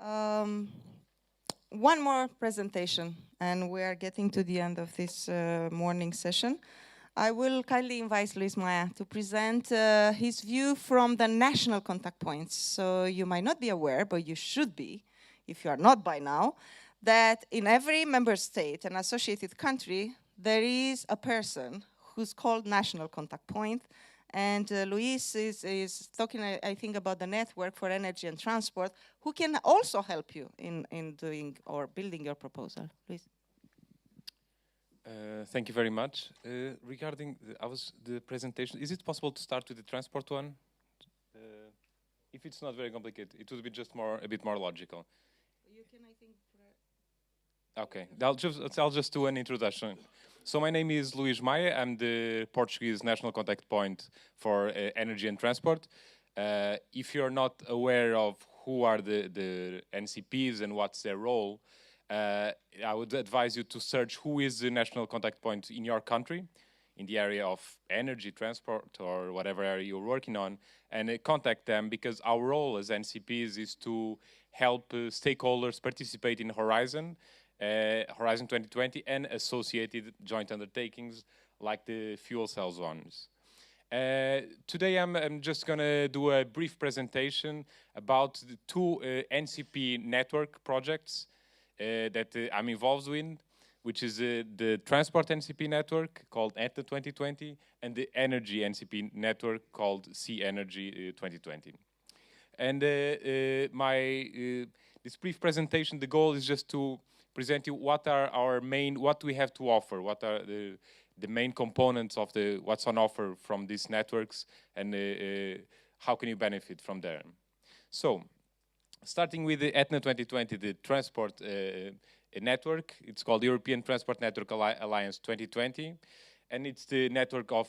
Um, one more presentation, and we are getting to the end of this morning session. I will kindly invite Luis Maya to present his view from the national contact points. So you might not be aware, but you should be, if you are not by now, that in every member state and associated country, there is a person who's called national contact point. And Luis is talking, I think, about the network for energy and transport, who can also help you in doing or building your proposal. Luis. Thank you very much. Regarding the presentation, is it possible to start with the transport one? If it's not very complicated, it would be just a bit more logical. You can, I think. Okay, I'll just do an introduction. So my name is Luís Maia. I'm the Portuguese national contact point for energy and transport. If you're not aware of who are the NCPs and what's their role, I would advise you to search who is the national contact point in your country, in the area of energy, transport, or whatever area you're working on, and contact them, because our role as NCPs is to help stakeholders participate in Horizon 2020 and associated joint undertakings like the fuel cells ones. Today I'm just going to do a brief presentation about the two NCP network projects that I'm involved in, which is the Transport NCP network called ETA 2020 and the Energy NCP network called Sea Energy 2020. And this brief presentation, the goal is just to present you what are what we have to offer, what are the main components of what's on offer from these networks, and how can you benefit from there. So, starting with the ETNA 2020, the transport network, it's called European Transport Network Alliance 2020, and it's the network of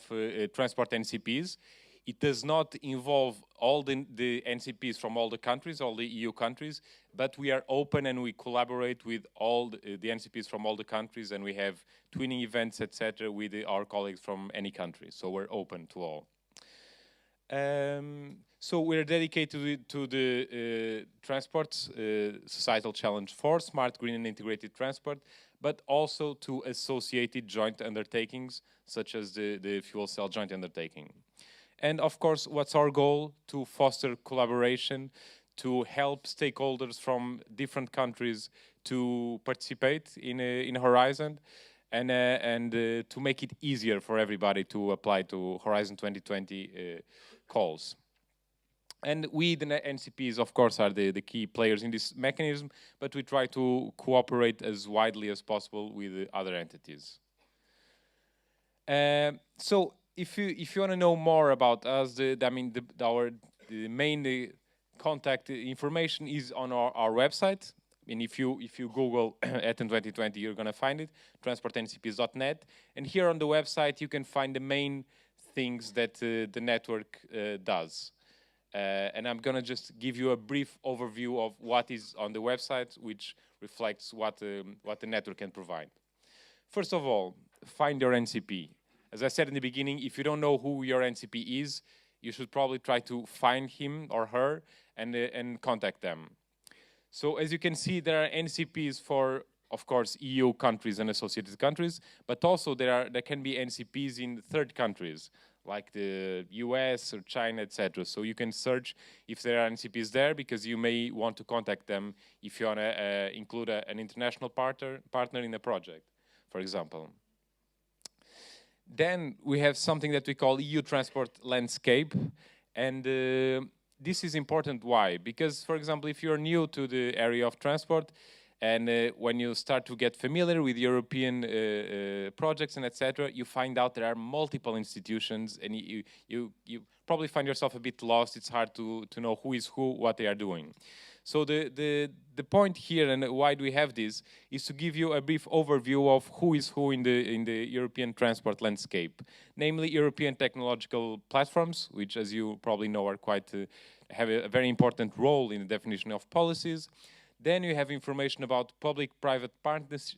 transport NCPs. It does not involve all the NCPs from all the countries, all the EU countries, but we are open and we collaborate with all the NCPs from all the countries, and we have twinning events, etc., with our colleagues from any country. So we're open to all. So we're dedicated to the transport societal challenge for smart, green, and integrated transport, but also to associated joint undertakings, such as the fuel cell joint undertaking. And of course, what's our goal? To foster collaboration, to help stakeholders from different countries to participate in Horizon, and to make it easier for everybody to apply to Horizon 2020 calls. And we, the NCPs, of course, are the key players in this mechanism, but we try to cooperate as widely as possible with the other entities. So if you want to know more about us, our main contact information is on our website. And if you Google ETN 2020, you're going to find it, transportncps.net. And here on the website, you can find the main things that the network does. And I'm going to just give you a brief overview of what is on the website, which reflects what the network can provide. First of all, find your NCP. As I said in the beginning, if you don't know who your NCP is, you should probably try to find him or her and contact them. So as you can see, there are NCPs for, of course, EU countries and associated countries, but also there can be NCPs in third countries, like the US or China, etc. So you can search if there are NCPs there, because you may want to contact them if you want to include an international partner in the project, for example. Then we have something that we call EU Transport Landscape, and this is important. Why? Because, for example, if you're new to the area of transport, and when you start to get familiar with European projects and etc., you find out there are multiple institutions, and you probably find yourself a bit lost. It's hard to know who is who, what they are doing. So the point here, and why do we have this, is to give you a brief overview of who is who in the European transport landscape, namely European technological platforms, which, as you probably know, are have a very important role in the definition of policies. Then you have information about public-private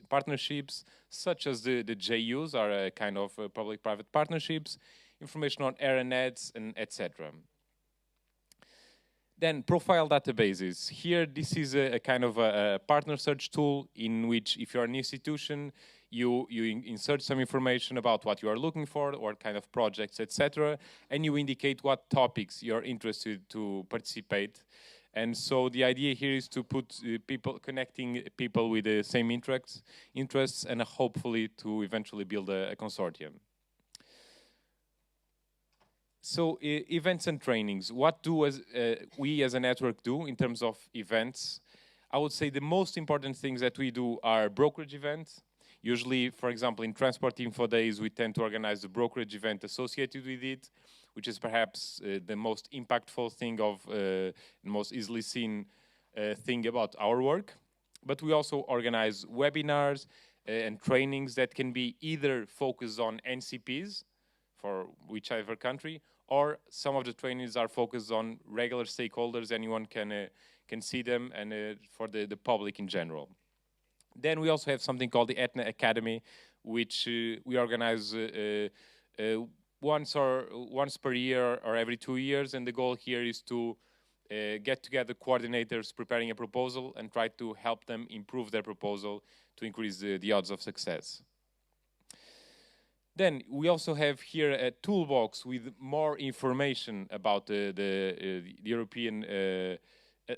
partnerships, such as the JUs, are a kind of public-private partnerships, information on air and nets, and etc. Then profile databases. Here, this is a kind of a partner search tool in which if you're an institution, you insert some information about what you are looking for, what kind of projects, etc. And you indicate what topics you're interested to participate. And so the idea here is to put connecting people with the same interests and hopefully to eventually build a consortium. So events and trainings, what do we as a network do in terms of events? I would say the most important things that we do are brokerage events. Usually, for example, in Transport Info Days, we tend to organize the brokerage event associated with it, which is perhaps the most impactful thing most easily seen thing about our work. But we also organize webinars and trainings that can be either focused on NCPs, for whichever country, or some of the trainings are focused on regular stakeholders. Anyone can see them, and for the public in general. Then we also have something called the Etna Academy, which we organize once per year or every 2 years, and the goal here is to get together coordinators preparing a proposal and try to help them improve their proposal to increase the odds of success. Then we also have here a toolbox with more information about the European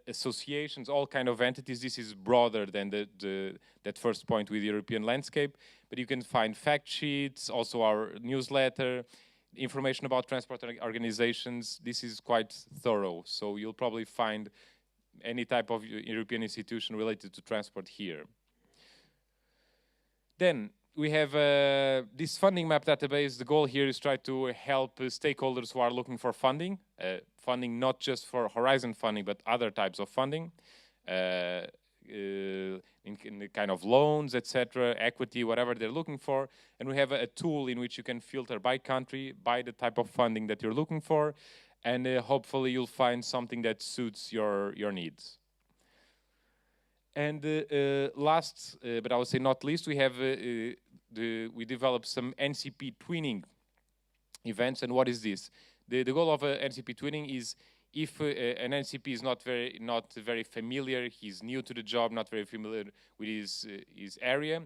associations, all kind of entities. This is broader than that first point with the European landscape, but you can find fact sheets, also our newsletter, information about transport organizations. This is quite thorough, so you'll probably find any type of European institution related to transport here. Then we have this funding map database. The goal here is try to help stakeholders who are looking for funding, funding not just for Horizon funding, but other types of funding, in the kind of loans, etc., equity, whatever they're looking for. And we have a tool in which you can filter by country, by the type of funding that you're looking for, and hopefully you'll find something that suits your needs. And last, but I would say not least, we have we developed some NCP twinning events. And what is this? The goal of NCP twinning is if an NCP is not very familiar, he's new to the job, not very familiar with his area,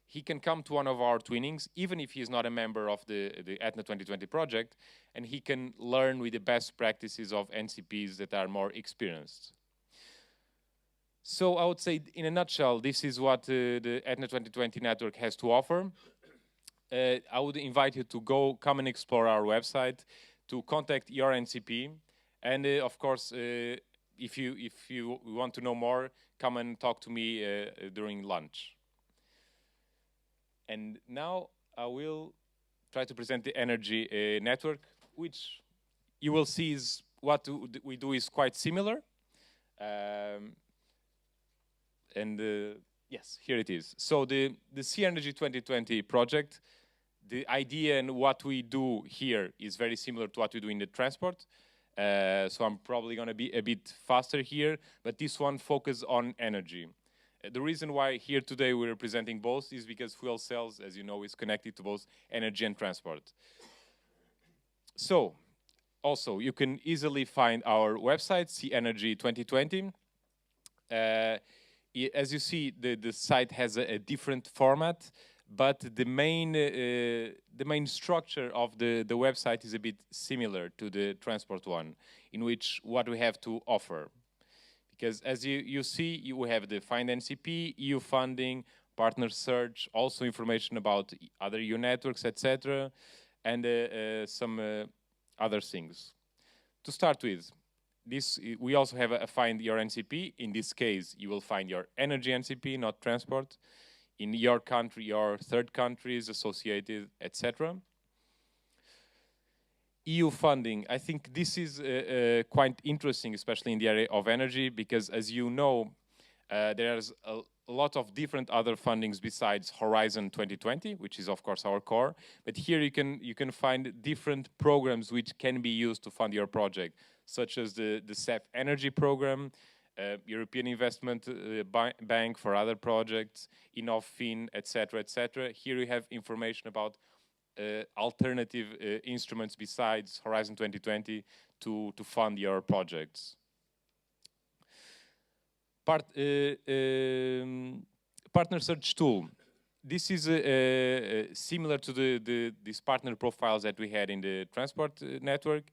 he can come to one of our twinnings, even if he is not a member of the Etna 2020 project, and he can learn with the best practices of NCPs that are more experienced. So I would say, in a nutshell, this is what the Etna 2020 network has to offer. I would invite you to come and explore our website, to contact your NCP, and of course, if you want to know more, come and talk to me during lunch. And now I will try to present the energy network, which you will see is what we do is quite similar. Yes, here it is. So the Sea Energy 2020 project, the idea and what we do here is very similar to what we do in the transport. So I'm probably going to be a bit faster here, but this one focuses on energy. The reason why here today we're presenting both is because fuel cells, as you know, is connected to both energy and transport. So, also, you can easily find our website, Sea Energy 2020. As you see, the site has a different format, but the main structure of the website is a bit similar to the transport one, in which what we have to offer. Because as you see, we have the Find NCP, EU funding, partner search, also information about other EU networks, etc., and some other things. To start with, we also have a Find Your NCP. In this case, you will find your energy NCP, not transport. In your country, your third countries associated, etc. EU funding, I think this is quite interesting, especially in the area of energy, because as you know, there's a lot of different other fundings besides Horizon 2020, which is of course our core. But here you can find different programs which can be used to fund your project, such as the CEF Energy Program, European Investment Bank for other projects, InnovFin, etc., etc. Here you have information about alternative instruments besides Horizon 2020 to fund your projects. Partner search tool. This is similar to these partner profiles that we had in the transport network.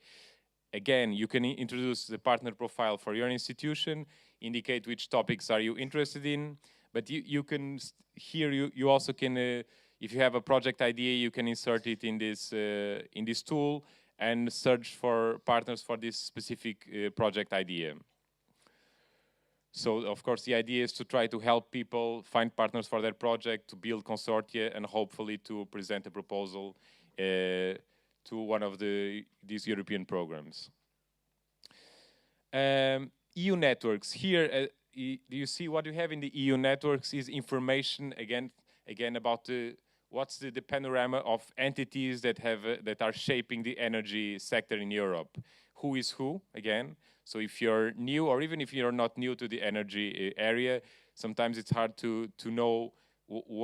Again, you can introduce the partner profile for your institution, indicate which topics are you interested in, but you can, here you also can, if you have a project idea, you can insert it in this tool and search for partners for this specific project idea. So, of course, the idea is to try to help people find partners for their project, to build consortia, and hopefully to present a proposal to one of these European programs. EU networks. Here, do you see what you have in the EU networks is information again about what's the panorama of entities that are shaping the energy sector in Europe. Who is who again? So if you're new, or even if you're not new to the energy area, sometimes it's hard to know who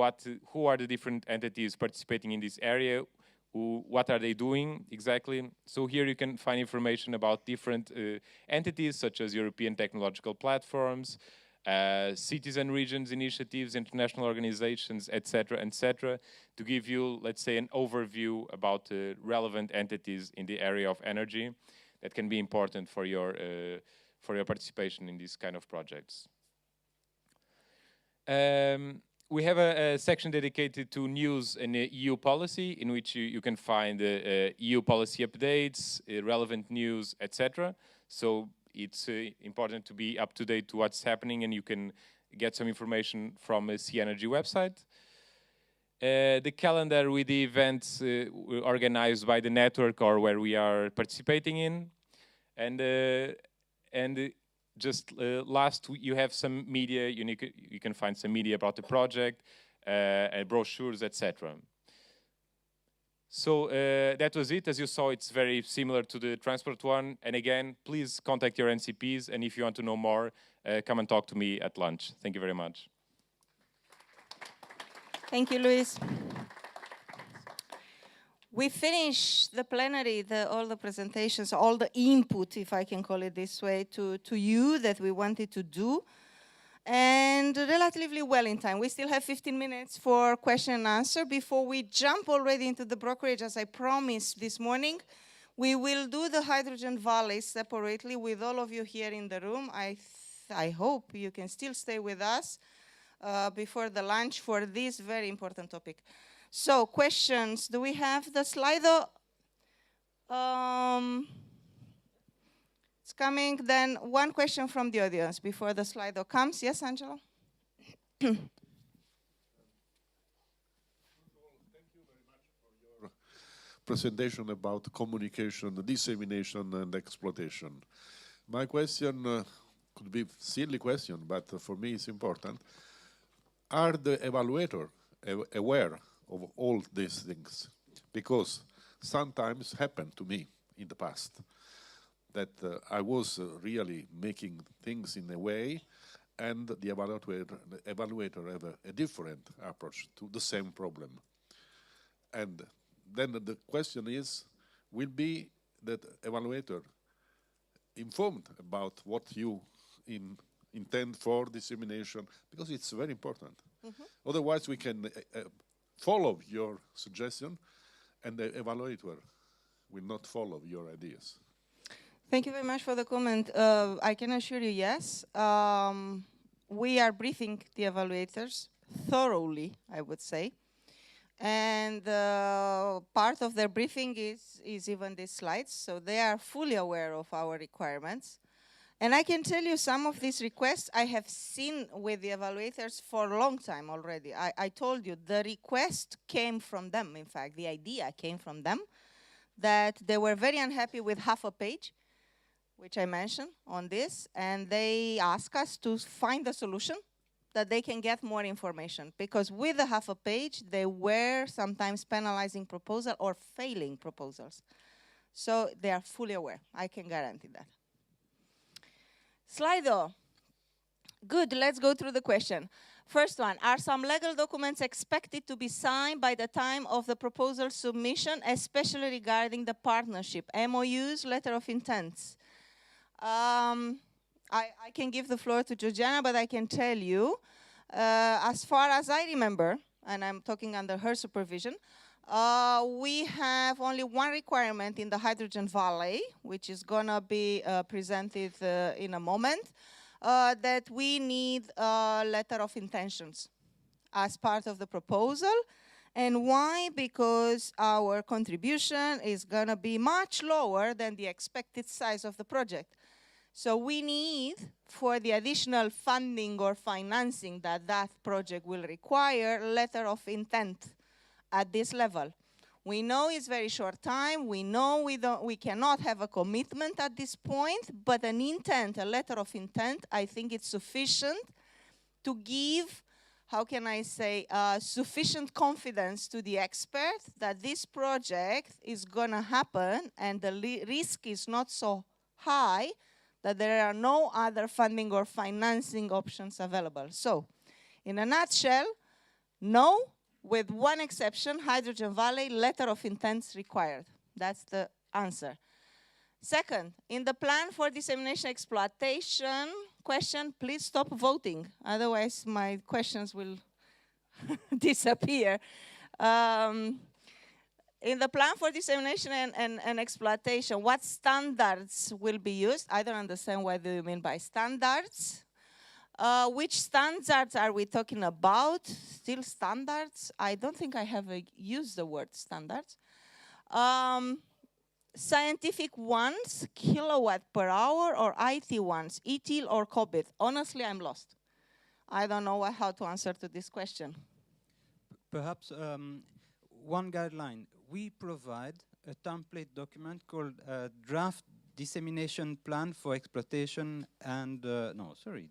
are the different entities participating in this area. What are they doing exactly? So here you can find information about different entities such as European technological platforms, cities and regions initiatives, international organizations, etc., to give you, let's say, an overview about relevant entities in the area of energy that can be important for your participation in these kind of projects. We have a section dedicated to news and EU policy, in which you can find EU policy updates, relevant news, etc. So it's important to be up to date to what's happening, and you can get some information from the Sea Energy website. The calendar with the events organized by the network or where we are participating in, and just last, you have some media. You can find some media about the project, and brochures, etc. So that was it. As you saw, it's very similar to the transport one. And again, please contact your NCPs. And if you want to know more, come and talk to me at lunch. Thank you very much. Thank you, Luis. We finished the plenary, all the presentations, all the input, if I can call it this way, to you that we wanted to do, and relatively well in time. We still have 15 minutes for question and answer. Before we jump already into the brokerage, as I promised this morning, we will do the hydrogen valleys separately with all of you here in the room. I hope you can still stay with us before the lunch for this very important topic. So, questions. Do we have the Slido? It's coming. Then one question from the audience before the Slido comes. Yes, Angelo? Thank you very much for your presentation about communication, dissemination, and exploitation. My question could be a silly question, but for me it's important. Are the evaluators aware of all these things? Because sometimes happened to me in the past that I was really making things in a way, and the evaluator have a different approach to the same problem. And then the question is, will be that evaluator informed about what you intend for dissemination? Because it's very important. Mm-hmm. Otherwise, we can follow your suggestion, and the evaluator will not follow your ideas. Thank you very much for the comment. I can assure you, yes. We are briefing the evaluators thoroughly, I would say. And part of their briefing is even these slides, so they are fully aware of our requirements. And I can tell you some of these requests I have seen with the evaluators for a long time already. I told you the request came from them, in fact, the idea came from them, that they were very unhappy with half a page, which I mentioned on this, and they asked us to find a solution that they can get more information, because with the half a page, they were sometimes penalizing proposal or failing proposals. So they are fully aware, I can guarantee that. Slido. Good, let's go through the question. First one, are some legal documents expected to be signed by the time of the proposal submission, especially regarding the partnership, MOUs, letter of intents? I can give the floor to Georgiana, but I can tell you, as far as I remember, and I'm talking under her supervision, we have only one requirement in the Hydrogen Valley, which is going to be presented in a moment, that we need a letter of intentions as part of the proposal. And why? Because our contribution is going to be much lower than the expected size of the project. So we need, for the additional funding or financing that that project will require, letter of intent at this level. We know it's very short time. We know we cannot have a commitment at this point, but an intent, a letter of intent, I think it's sufficient to give, how can I say, sufficient confidence to the expert that this project is going to happen and the risk is not so high that there are no other funding or financing options available. So, in a nutshell, no, with one exception, Hydrogen Valley, letter of intent required. That's the answer. Second, in the plan for dissemination exploitation question, please stop voting. Otherwise, my questions will disappear. In the plan for dissemination and exploitation, what standards will be used? I don't understand what do you mean by standards. Which standards are we talking about? Still standards? I don't think I have used the word standards. Scientific ones, kilowatt per hour, or IT ones, ETIL or COBIT? Honestly, I'm lost. I don't know how to answer to this question. Perhaps one guideline. We provide a template document called Draft Dissemination Plan for Exploitation and,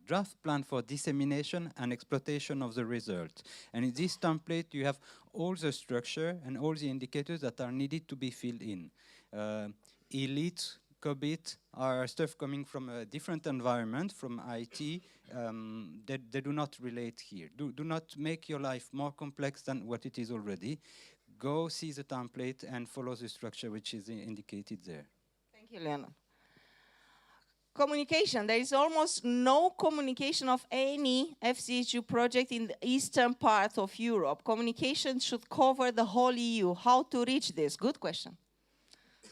Draft Plan for Dissemination and Exploitation of the Result. And in this template, you have all the structure and all the indicators that are needed to be filled in. Elite, COBIT are stuff coming from a different environment, from IT. They do not relate here. Do not make your life more complex than what it is already. Go see the template and follow the structure which is indicated there. Thank you, Leonard. Communication. There is almost no communication of any FCHU project in the eastern part of Europe. Communication should cover the whole EU. How to reach this? Good question.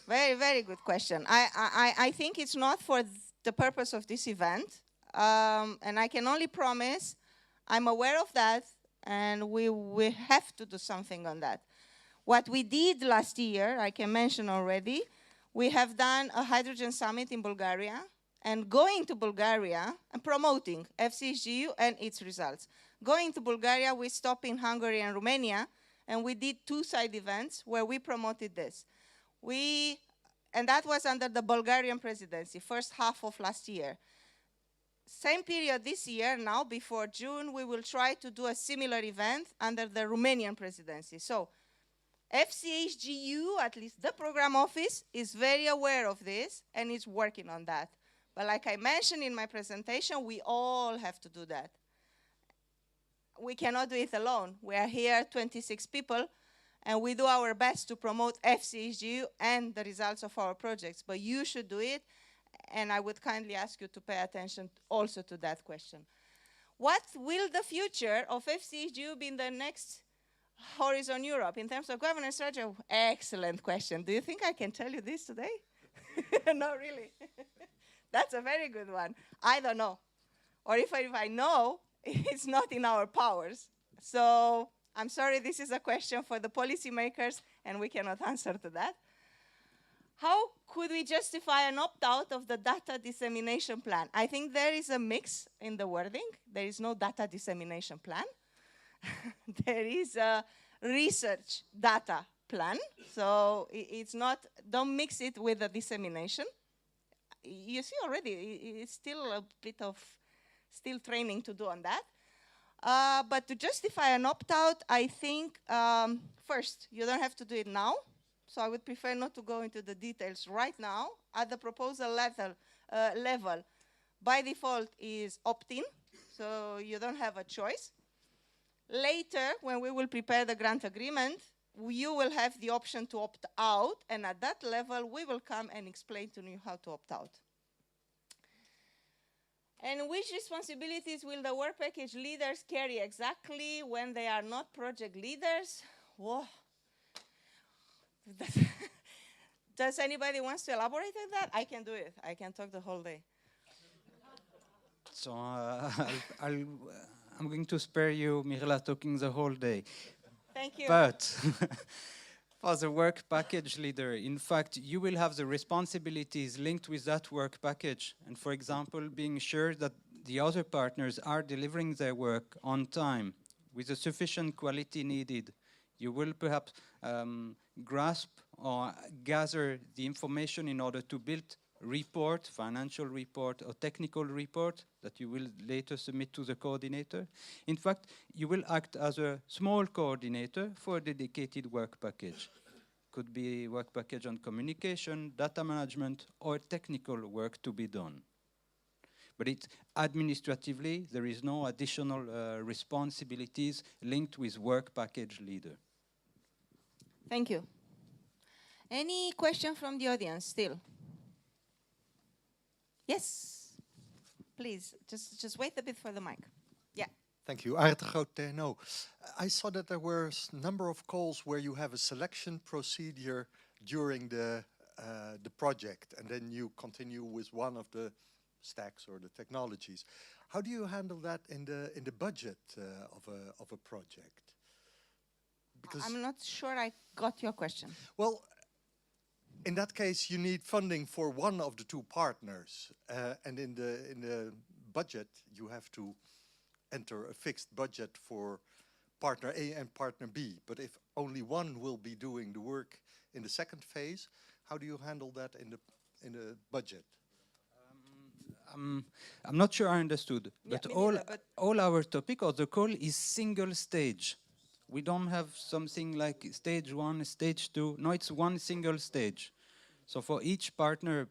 Very, very good question. I think it's not for the purpose of this event. And I can only promise I'm aware of that, and we have to do something on that. What we did last year, I can mention already, we have done a hydrogen summit in Bulgaria, and going to Bulgaria and promoting FCHGU and its results. Going to Bulgaria, we stopped in Hungary and Romania, and we did two side events where we promoted this. And that was under the Bulgarian presidency, first half of last year. Same period this year, now before June, we will try to do a similar event under the Romanian presidency. So FCHGU, at least the program office, is very aware of this and is working on that. But like I mentioned in my presentation, we all have to do that. We cannot do it alone. We are here, 26 people, and we do our best to promote FCHGU and the results of our projects. But you should do it, and I would kindly ask you to pay attention also to that question. What will the future of FCHGU be in the next Horizon Europe in terms of governance strategy? Excellent question. Do you think I can tell you this today? No, really. That's a very good one. I don't know. Or if I know, it's not in our powers. So I'm sorry, this is a question for the policymakers, and we cannot answer to that. How could we justify an opt-out of the data dissemination plan? I think there is a mix in the wording. There is no data dissemination plan. There is a research data plan. So it's not, don't mix it with the dissemination. You see already, it's still a bit of still training to do on that. But to justify an opt-out, I think, first, you don't have to do it now. So I would prefer not to go into the details right now. At the proposal level, by default is opt-in, so you don't have a choice. Later, when we will prepare the grant agreement, you will have the option to opt out, and at that level, we will come and explain to you how to opt out. And which responsibilities will the work package leaders carry exactly when they are not project leaders? Whoa. Does anybody wants to elaborate on that? I can do it. I can talk the whole day. So I'm going to spare you, Mirela, talking the whole day. Thank you. But for the work package leader, in fact, you will have the responsibilities linked with that work package. And for example, being sure that the other partners are delivering their work on time with the sufficient quality needed. You will perhaps grasp or gather the information in order to build report, financial report or technical report that you will later submit to the coordinator. In fact, you will act as a small coordinator for a dedicated work package. Could be work package on communication, data management, or technical work to be done. But it's administratively, there is no additional responsibilities linked with work package leader. Thank you. Any question from the audience still? Yes, please, just wait a bit for the mic. Yeah. Thank you. Aart de Groot, TNO. I saw that there were a number of calls where you have a selection procedure during the project, and then you continue with one of the stacks or the technologies. How do you handle that in the budget of a project? Because I'm not sure I got your question. Well, in that case, you need funding for one of the two partners, and in the budget, you have to enter a fixed budget for partner A and partner B. But if only one will be doing the work in the second phase, how do you handle that in the budget? I'm not sure I understood, Yeah, but but all our topic of the call is single stage. We don't have something like stage 1, stage 2. No, it's one single stage. So for each partner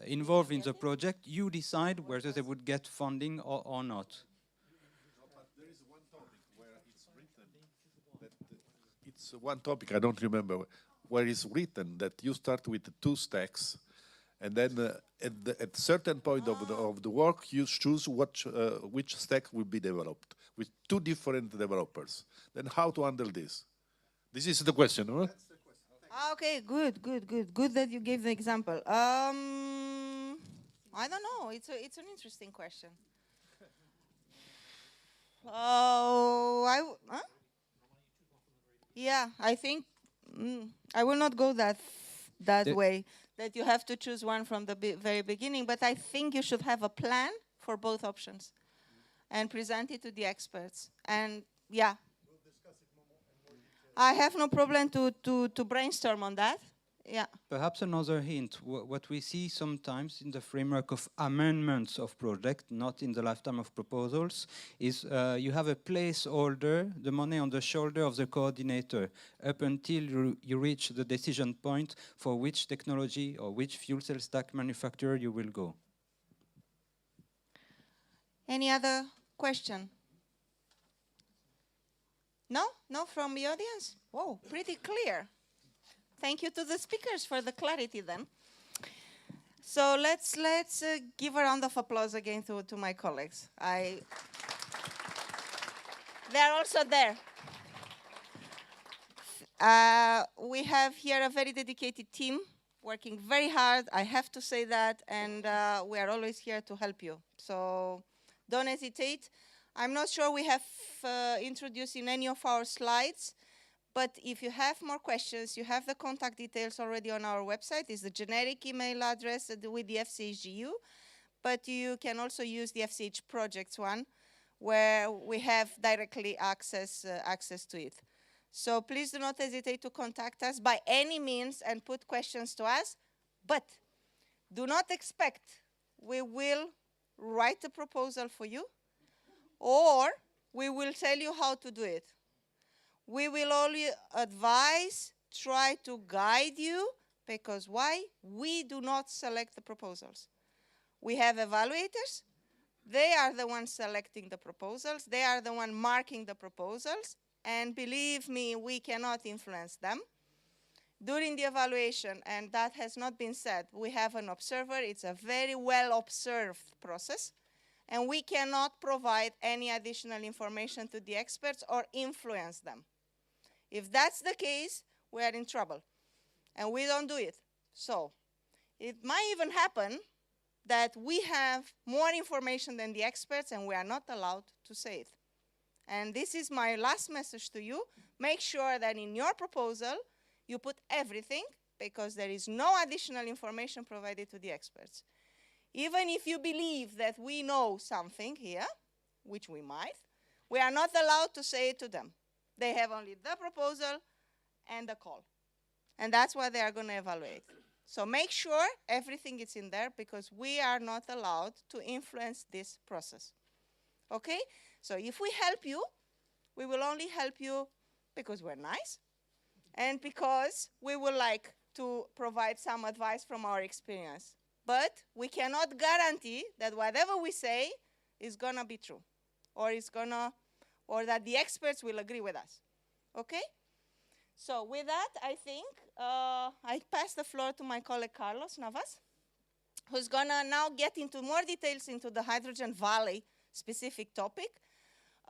involved in the project, you decide whether they would get funding or not. No, but there is one topic where it's written that it's one topic, I don't remember, where it's written that you start with 2 stacks, and then at certain point of the work, you choose which stack will be developed with 2 different developers. Then how to handle this? This is the question, huh? Okay, good that you gave the example. I don't know. It's an interesting question. Yeah, I think I will not go that way. That you have to choose one from the very beginning. But I think you should have a plan for both options, and present it to the experts. And yeah. I have no problem to brainstorm on that. Yeah. Perhaps another hint, what we see sometimes in the framework of amendments of project, not in the lifetime of proposals, is you have a placeholder, the money on the shoulder of the coordinator, up until you reach the decision point for which technology or which fuel cell stack manufacturer you will go. Any other question? No? No from the audience? Whoa, pretty clear. Thank you to the speakers for the clarity then. So let's give a round of applause again to my colleagues. They're also there. We have here a very dedicated team working very hard, I have to say that, and we are always here to help you. So don't hesitate. I'm not sure we have introduced in any of our slides, but if you have more questions, you have the contact details already on our website. It's the generic email address with the FCHGU, but you can also use the FCH projects one, where we have directly access to it. So please do not hesitate to contact us by any means and put questions to us, but do not expect we will write a proposal for you, or we will tell you how to do it. We will only advise, try to guide you, because why? We do not select the proposals. We have evaluators. They are the ones selecting the proposals. They are the one marking the proposals. And believe me, we cannot influence them. during the evaluation, and that has not been said, we have an observer. It's a very well observed process, and we cannot provide any additional information to the experts or influence them. If that's the case, we are in trouble, and we don't do it. So it might even happen that we have more information than the experts, and we are not allowed to say it. And this is my last message to you. Make sure that in your proposal, you put everything, because there is no additional information provided to the experts. Even if you believe that we know something here, which we might, we are not allowed to say it to them. They have only the proposal and the call. And that's what they are going to evaluate. So make sure everything is in there, because we are not allowed to influence this process. Okay? So if we help you, we will only help you because we're nice and because we would like to provide some advice from our experience. But we cannot guarantee that whatever we say is going to be true, or that the experts will agree with us. Okay? So with that, I think I pass the floor to my colleague Carlos Navas, who's going to now get into more details into the Hydrogen Valley specific topic.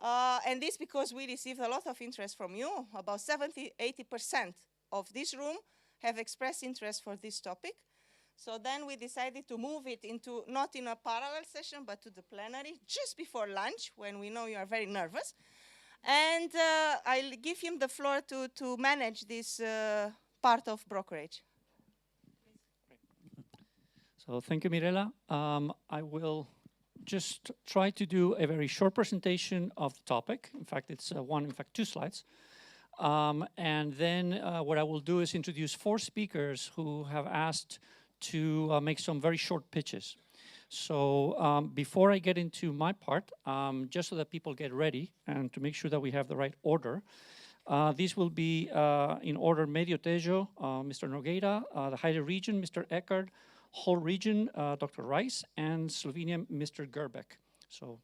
And this because we received a lot of interest from you. About 80% of this room have expressed interest for this topic. So then we decided to move it into, not in a parallel session, but to the plenary just before lunch, when we know you are very nervous. And I'll give him the floor to manage this part of brokerage. So thank you, Mirela. I will just try to do a very short presentation of the topic. In fact, it's two slides. And then what I will do is introduce 4 speakers who have asked to make some very short pitches. So before I get into my part, just so that people get ready and to make sure that we have the right order, these will be in order: Medio Tejo, Mr. Nogueira, the Haida region, Mr. Eckert, whole region, Dr. Rice, and Slovenia, Mr. Gerbeck. So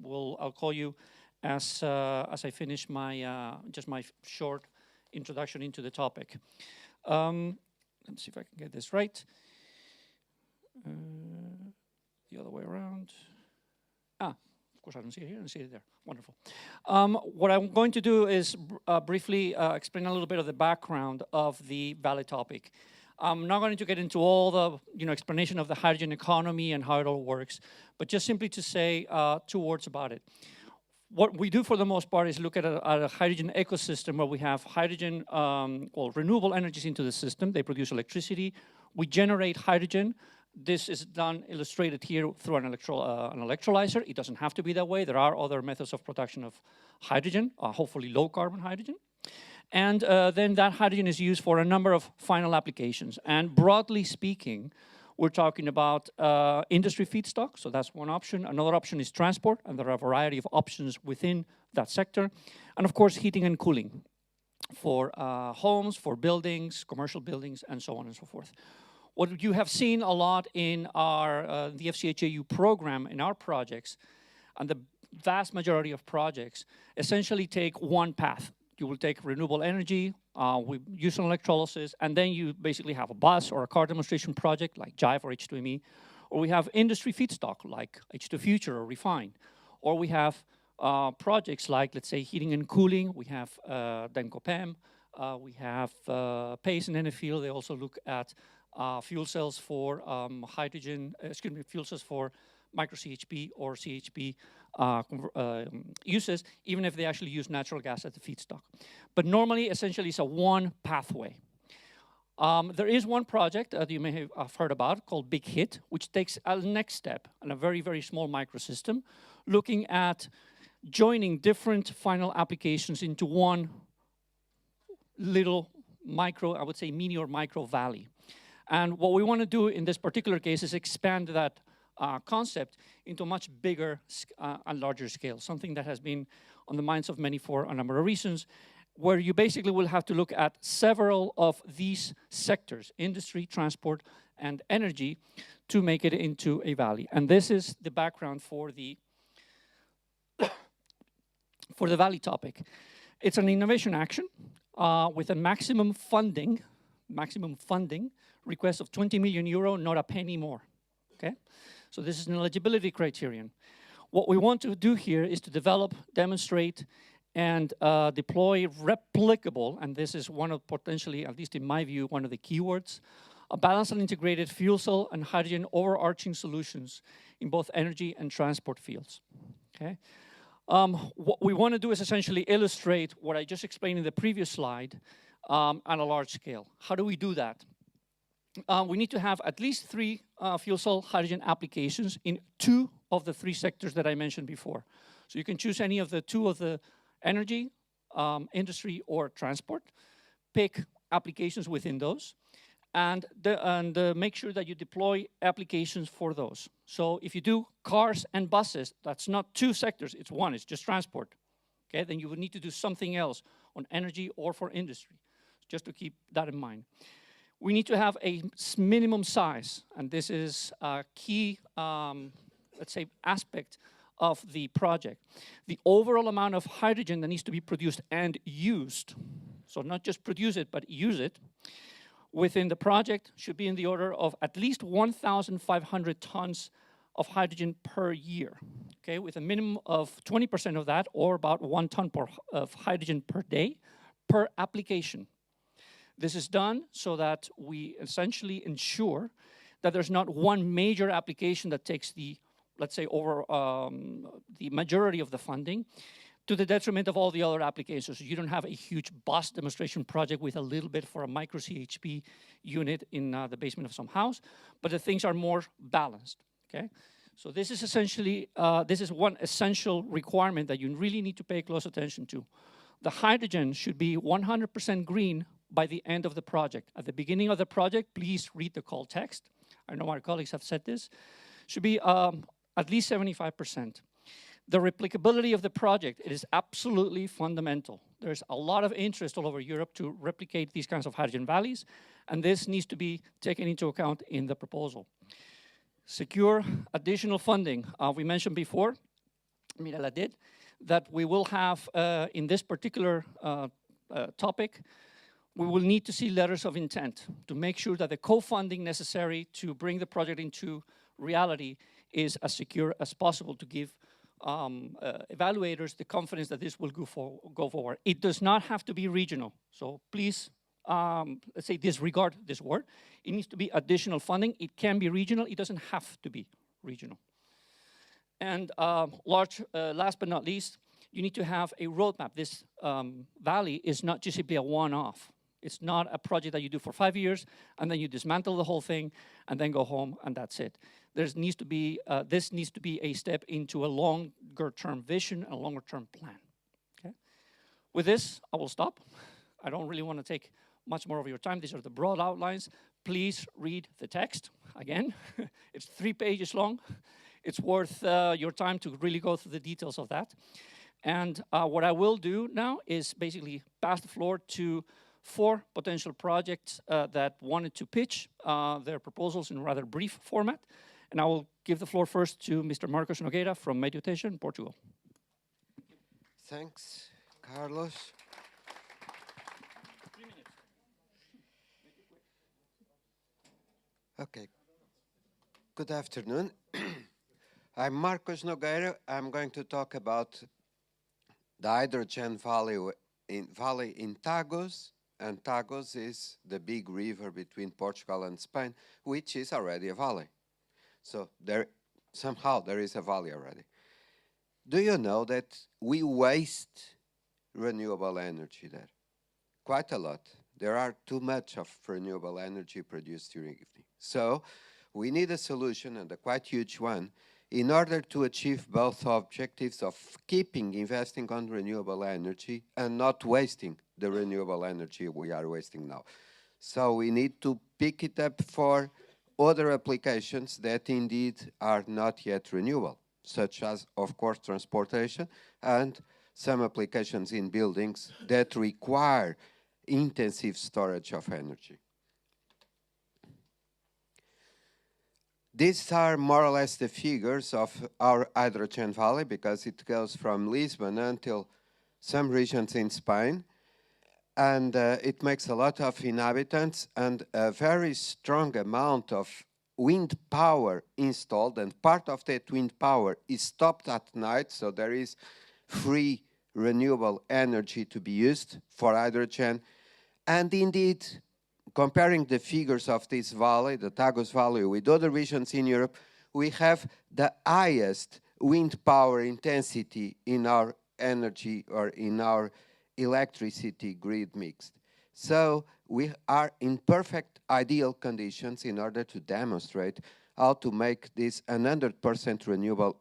I'll call you as I finish my just my short introduction into the topic. Let's see if I can get this right. The other way around. Of course I don't see it here, I don't see it there. Wonderful. What I'm going to do is briefly explain a little bit of the background of the Valley topic. I'm not going to get into all the explanation of the hydrogen economy and how it all works, but just simply to say 2 words about it. What we do for the most part is look at a hydrogen ecosystem where we have hydrogen, renewable energies into the system. They produce electricity. We generate hydrogen. This is illustrated here through an electrolyzer. It doesn't have to be that way. There are other methods of production of hydrogen, hopefully low carbon hydrogen. And then that hydrogen is used for a number of final applications. And broadly speaking, we're talking about industry feedstock, so that's one option. Another option is transport, and there are a variety of options within that sector. And of course, heating and cooling for homes, for buildings, commercial buildings, and so on and so forth. What you have seen a lot in our the FCHAU program, in our projects, and the vast majority of projects, essentially take one path. You will take renewable energy, we use an electrolysis, and then you basically have a bus or a car demonstration project like Jive or H2ME, or we have industry feedstock like H2 Future or Refine, or we have projects like, let's say, heating and cooling. We have Dencopem, we have PACE and Enfield. They also look at fuel cells for fuel cells for micro CHP or CHP uses, even if they actually use natural gas as the feedstock. But normally, essentially, it's a one pathway. There is one project that you may have heard about called Big Hit, which takes a next step in a very, very small microsystem, looking at joining different final applications into one little micro, I would say mini or micro valley. And what we want to do in this particular case is expand that concept into a much bigger and larger scale, something that has been on the minds of many for a number of reasons, where you basically will have to look at several of these sectors, industry, transport, and energy, to make it into a valley. And this is the background for the valley topic. It's an innovation action with a maximum funding maximum funding request of 20 million euro, not a penny more, okay? So this is an eligibility criterion. What we want to do here is to develop, demonstrate, and deploy replicable, and this is one of potentially, at least in my view, one of the keywords, a balanced and integrated fuel cell and hydrogen overarching solutions in both energy and transport fields, okay? What we want to do is essentially illustrate what I just explained in the previous slide on a large scale. How do we do that? We need to have at least 3 fuel cell hydrogen applications in 2 of the 3 sectors that I mentioned before. So you can choose any of the 2 of the energy, industry, or transport. Pick applications within those, and make sure that you deploy applications for those. So if you do cars and buses, that's not 2 sectors, it's 1, it's just transport. Okay, then you would need to do something else on energy or for industry, just to keep that in mind. We need to have a minimum size, and this is a key, let's say, aspect of the project. The overall amount of hydrogen that needs to be produced and used, so not just produce it, but use it, within the project should be in the order of at least 1,500 tons of hydrogen per year, okay, with a minimum of 20% of that, or about 1 ton of hydrogen per day, per application. This is done so that we essentially ensure that there's not one major application that takes the, let's say, over the majority of the funding, to the detriment of all the other applications. So you don't have a huge bus demonstration project with a little bit for a micro CHP unit in the basement of some house, but the things are more balanced, okay? So this is essentially, this is one essential requirement that you really need to pay close attention to. The hydrogen should be 100% green by the end of the project. At the beginning of the project, please read the call text. I know our colleagues have said this. Should be at least 75%. The replicability of the project, it is absolutely fundamental. There's a lot of interest all over Europe to replicate these kinds of hydrogen valleys, and this needs to be taken into account in the proposal. Secure additional funding. We mentioned before, Mirela did, that we will have, in this particular topic, we will need to see letters of intent to make sure that the co-funding necessary to bring the project into reality is as secure as possible to give evaluators the confidence that this will go forward. It does not have to be regional, so please, let's say, disregard this word. It needs to be additional funding. It can be regional. It doesn't have to be regional. And last but not least, you need to have a roadmap. This valley is not just simply a one-off. It's not a project that you do for 5 years and then you dismantle the whole thing and then go home and that's it. This needs to be a step into a longer-term vision, a longer-term plan. Okay. With this, I will stop. I don't really want to take much more of your time. These are the broad outlines. Please read the text. Again, it's 3 pages long. It's worth your time to really go through the details of that. And what I will do now is basically pass the floor to 4 potential projects that wanted to pitch their proposals in a rather brief format. And I will give the floor first to Mr. Marcos Nogueira from Mediotation, Portugal. Thanks, Carlos. 3 minutes. Okay. Good afternoon. I'm Marcos Nogueira. I'm going to talk about the hydrogen valley in Tagus. And Tagus is the big river between Portugal and Spain, which is already a valley. So somehow there is a valley already. Do you know that we waste renewable energy there? Quite a lot. There are too much of renewable energy produced during evening. So we need a solution, and a quite huge one, in order to achieve both objectives of keeping investing on renewable energy and not wasting the renewable energy we are wasting now. So we need to pick it up for other applications that indeed are not yet renewable, such as, of course, transportation and some applications in buildings that require intensive storage of energy. These are more or less the figures of our hydrogen valley, because it goes from Lisbon until some regions in Spain. and it makes a lot of inhabitants and a very strong amount of wind power installed, and part of that wind power is stopped at night, so there is free renewable energy to be used for hydrogen. And indeed, comparing the figures of this valley, the Tagus Valley, with other regions in Europe, we have the highest wind power intensity in our energy or in our electricity grid mix. So we are in perfect ideal conditions in order to demonstrate how to make this 100% renewable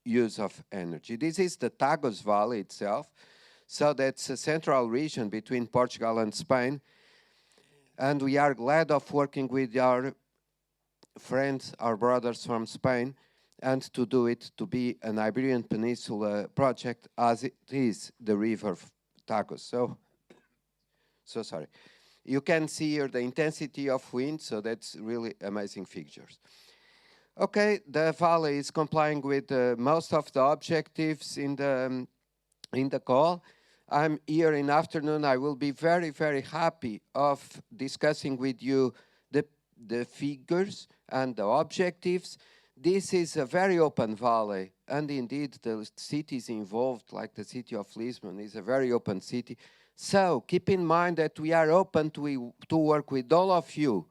use of energy. This is the Tagus Valley itself. So that's a central region between Portugal and Spain. And we are glad of working with our friends, our brothers from Spain, and to do it to be an Iberian Peninsula project as it is the river Tagus. So sorry. You can see here the intensity of wind, so that's really amazing figures. Okay, the valley is complying with most of the objectives in the call. I'm here in afternoon. I will be very, very happy of discussing with you the figures and the objectives. This is a very open valley, and indeed the cities involved, like the city of Lisbon, is a very open city. So keep in mind that we are open to work with all of you,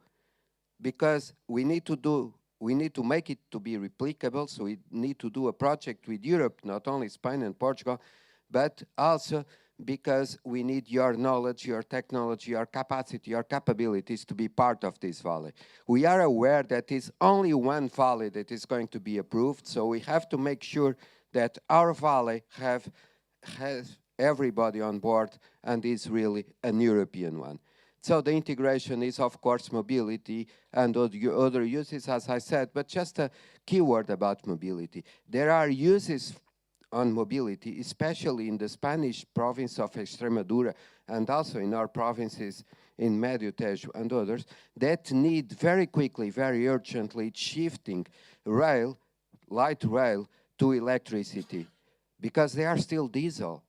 because we need to make it to be replicable, so we need to do a project with Europe, not only Spain and Portugal, but also because we need your knowledge, your technology, your capacity, your capabilities to be part of this valley. We are aware that it's only one valley that is going to be approved, so we have to make sure that our valley has everybody on board and is really an European one. So the integration is, of course, mobility and other uses, as I said, but just a keyword about mobility. There are uses on mobility, especially in the Spanish province of Extremadura and also in our provinces in Medio Tejo and others, that need very quickly, very urgently shifting light rail to electricity, because they are still diesel.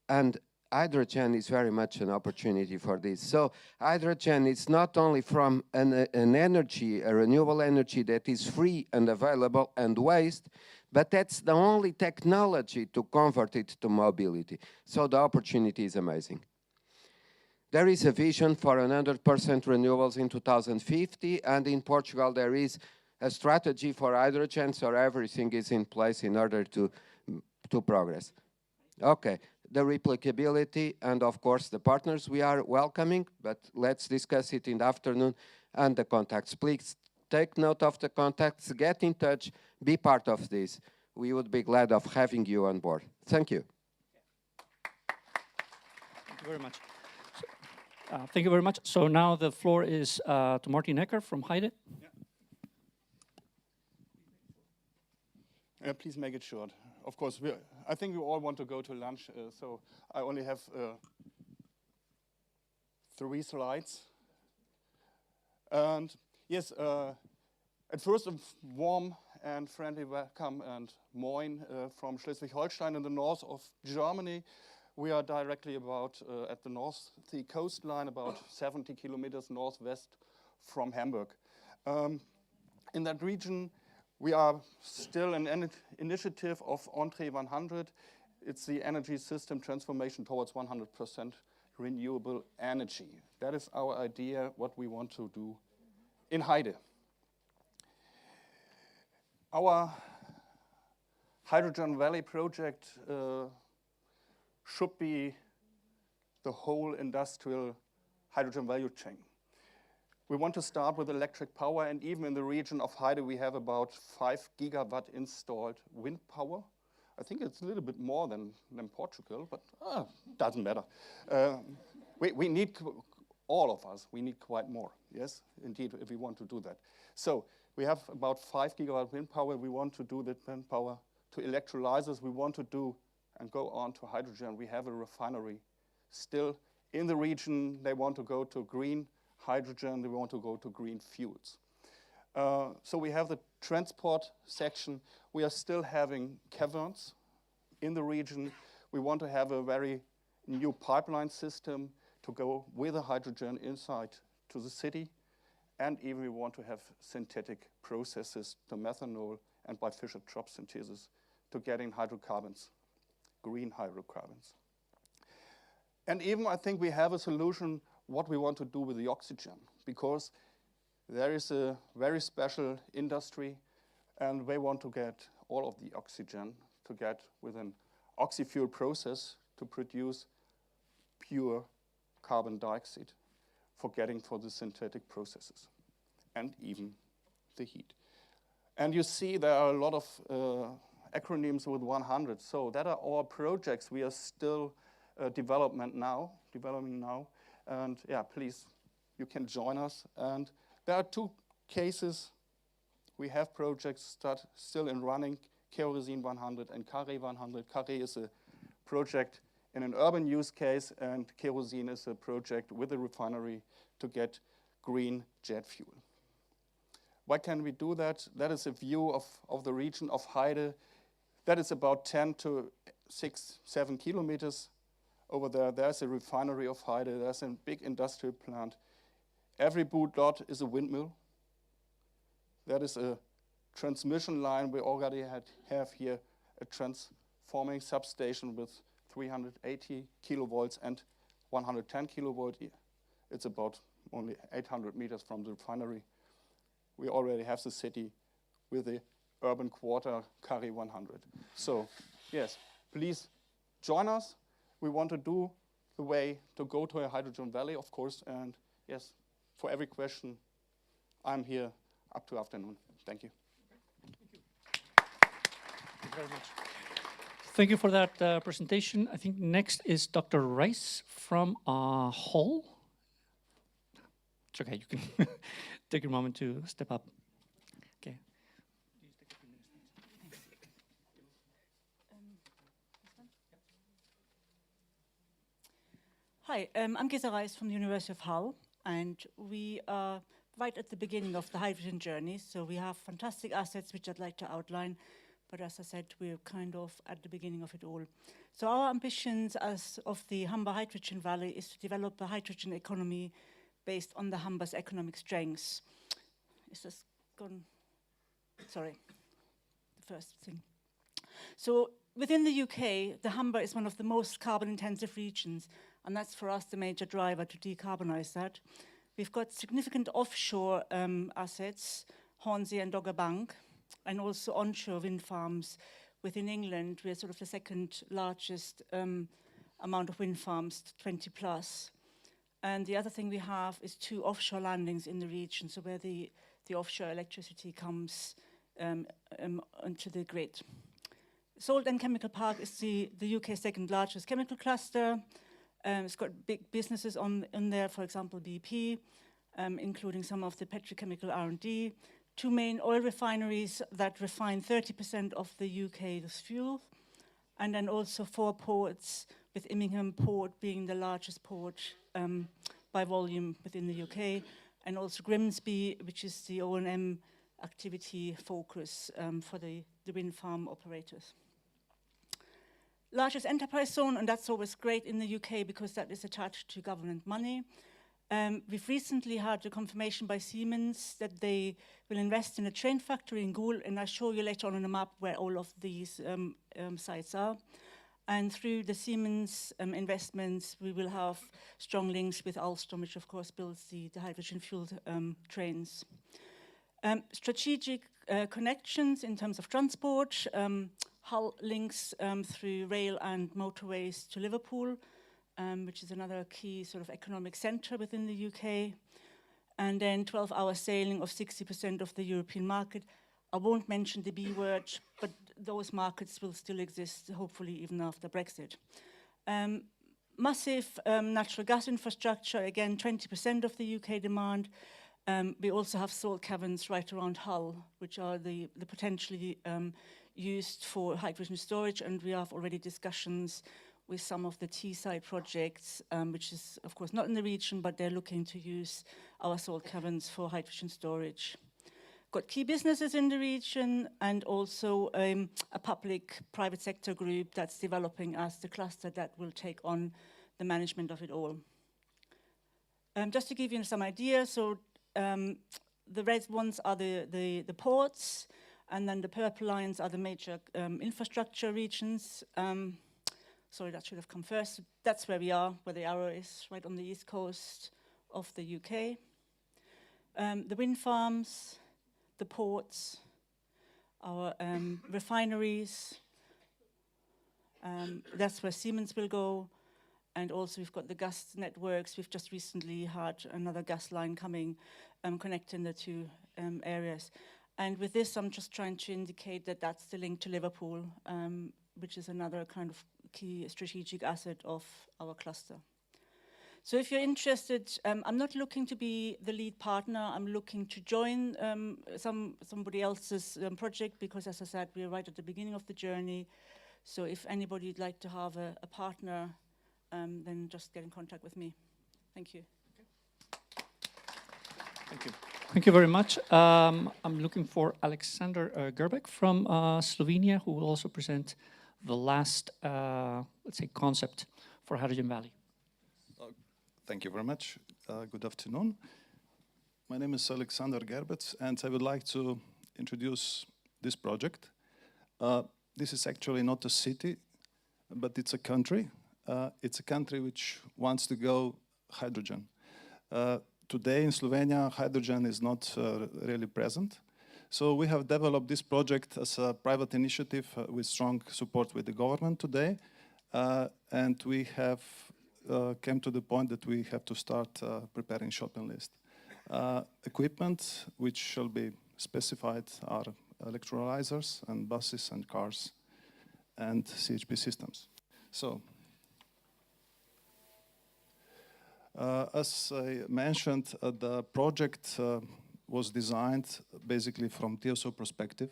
And hydrogen is very much an opportunity for this. So hydrogen is not only from an energy, a renewable energy that is free and available and waste, but that's the only technology to convert it to mobility. So the opportunity is amazing. There is a vision for 100% renewables in 2050, and in Portugal there is a strategy for hydrogen, so everything is in place in order to progress. Okay, the replicability and of course the partners we are welcoming, but let's discuss it in the afternoon, and the contacts. Please take note of the contacts, get in touch, be part of this. We would be glad of having you on board. Thank you. Thank you very much. Thank you very much. So now the floor is to Martin Ecker from Heide. Please make it short. Of course, I think we all want to go to lunch, so I only have 3 slides. And yes, at first a warm and friendly welcome and moin from Schleswig-Holstein in the north of Germany. We are directly about at the North Sea coastline, about 70 kilometers northwest from Hamburg. In that region, we are still an initiative of Entree 100. It's the energy system transformation towards 100% renewable energy. That is our idea, what we want to do in Heide. Our Hydrogen Valley project should be the whole industrial hydrogen value chain. We want to start with electric power, and even in the region of Heide, we have about 5 gigawatt installed wind power. I think it's a little bit more than Portugal, but doesn't matter. We need, all of us, we need quite more, yes, indeed, if we want to do that. So we have about 5 gigawatt wind power. We want to do that wind power to electrolyzers. We want to do and go on to hydrogen. We have a refinery still in the region. They want to go to green hydrogen. They want to go to green fuels. So we have the transport section. We are still having caverns in the region. We want to have a very new pipeline system to go with the hydrogen inside to the city. And even we want to have synthetic processes to methanol and by Fischer-Tropsch synthesis to getting hydrocarbons, green hydrocarbons. And even I think we have a solution what we want to do with the oxygen, because there is a very special industry and they want to get all of the oxygen to get with an oxy-fuel process to produce pure carbon dioxide for getting for the synthetic processes and even the heat. And you see there are a lot of acronyms with 100. So that are our projects we are still developing now. And yeah, please, you can join us. And there are two cases. We have projects that still in running, Kerosene 100 and Carré 100. Carré is a project in an urban use case, and kerosene is a project with a refinery to get green jet fuel. Why can we do that? That is a view of the region of Heide. That is about 10 to 7 kilometers over there. There's a refinery of Heide. There's a big industrial plant. Every blue dot is a windmill. That is a transmission line. We already have here a transforming substation with 380 kilovolts and 110 kilovolt. It's about only 800 meters from the refinery. We already have the city with the urban quarter, Carré 100. So, yes, please join us. We want to do the way to go to a hydrogen valley, of course. And yes, for every question, I'm here up to afternoon. Thank you. Thank you very much. Thank you for that presentation. I think next is Dr. Rice from Hull. It's okay, you can take a moment to step up. Okay. Hi, I'm Geza Rice from the University of Hull, and we are right at the beginning of the hydrogen journey. So we have fantastic assets which I'd like to outline, but as I said, we're kind of at the beginning of it all. So our ambitions as of the Humber Hydrogen Valley is to develop a hydrogen economy based on the Humber's economic strengths. Is this gone? Sorry, the first thing. So within the UK, the Humber is one of the most carbon-intensive regions, and that's for us the major driver to decarbonize that. We've got significant offshore assets, Hornsey and Dogger Bank, and also onshore wind farms. Within England, we're sort of the second largest amount of wind farms, 20 plus. And the other thing we have is 2 offshore landings in the region, so where the offshore electricity comes onto the grid. Salt and Chemical Park is the UK's second largest chemical cluster. It's got big businesses in there, for example, BP, including some of the petrochemical R&D. 2 main oil refineries that refine 30% of the UK's fuel, and then also 4 ports, with Immingham Port being the largest port by volume within the UK, and also Grimsby, which is the O&M activity focus for the wind farm operators. Largest enterprise zone, and that's always great in the UK because that is attached to government money. We've recently had a confirmation by Siemens that they will invest in a train factory in Goole, and I'll show you later on a map where all of these sites are. And through the Siemens investments, we will have strong links with Alstom, which of course builds the hydrogen-fueled trains. Strategic connections in terms of transport. Hull links through rail and motorways to Liverpool, which is another key sort of economic center within the UK. And then 12-hour sailing of 60% of the European market. I won't mention the B word, but those markets will still exist, hopefully even after Brexit. Massive natural gas infrastructure, again, 20% of the UK demand. We also have salt caverns right around Hull, which are the potentially used for hydrogen storage, and we have already discussions with some of the Teesside projects, which is, of course, not in the region, but they're looking to use our salt caverns for hydrogen storage. Got key businesses in the region, and also a public-private sector group that's developing as the cluster that will take on the management of it all. Just to give you some idea, so the red ones are the ports, and then the purple lines are the major infrastructure regions. Sorry, that should have come first. That's where we are, where the arrow is, right on the east coast of the UK. The wind farms, the ports, our refineries, that's where Siemens will go. And also we've got the gas networks. We've just recently had another gas line coming, connecting the two areas. And with this, I'm just trying to indicate that that's the link to Liverpool, which is another kind of key strategic asset of our cluster. So if you're interested, I'm not looking to be the lead partner. I'm looking to join somebody else's project, because as I said, we're right at the beginning of the journey. So if anybody would like to have a partner, then just get in contact with me. Thank you. Thank you. Thank you very much. I'm looking for Alexander Gerbek from Slovenia, who will also present the last, let's say, concept for Hydrogen Valley. Thank you very much. Good afternoon. My name is Alexander Gerbek, and I would like to introduce this project. This is actually not a city, but it's a country. It's a country which wants to go hydrogen. Today in Slovenia, hydrogen is not really present. So we have developed this project as a private initiative with strong support with the government today. And we have came to the point that we have to start preparing shopping list. Equipment which shall be specified are electrolyzers and buses and cars and CHP systems. So, as I mentioned, the project was designed basically from TSO perspective.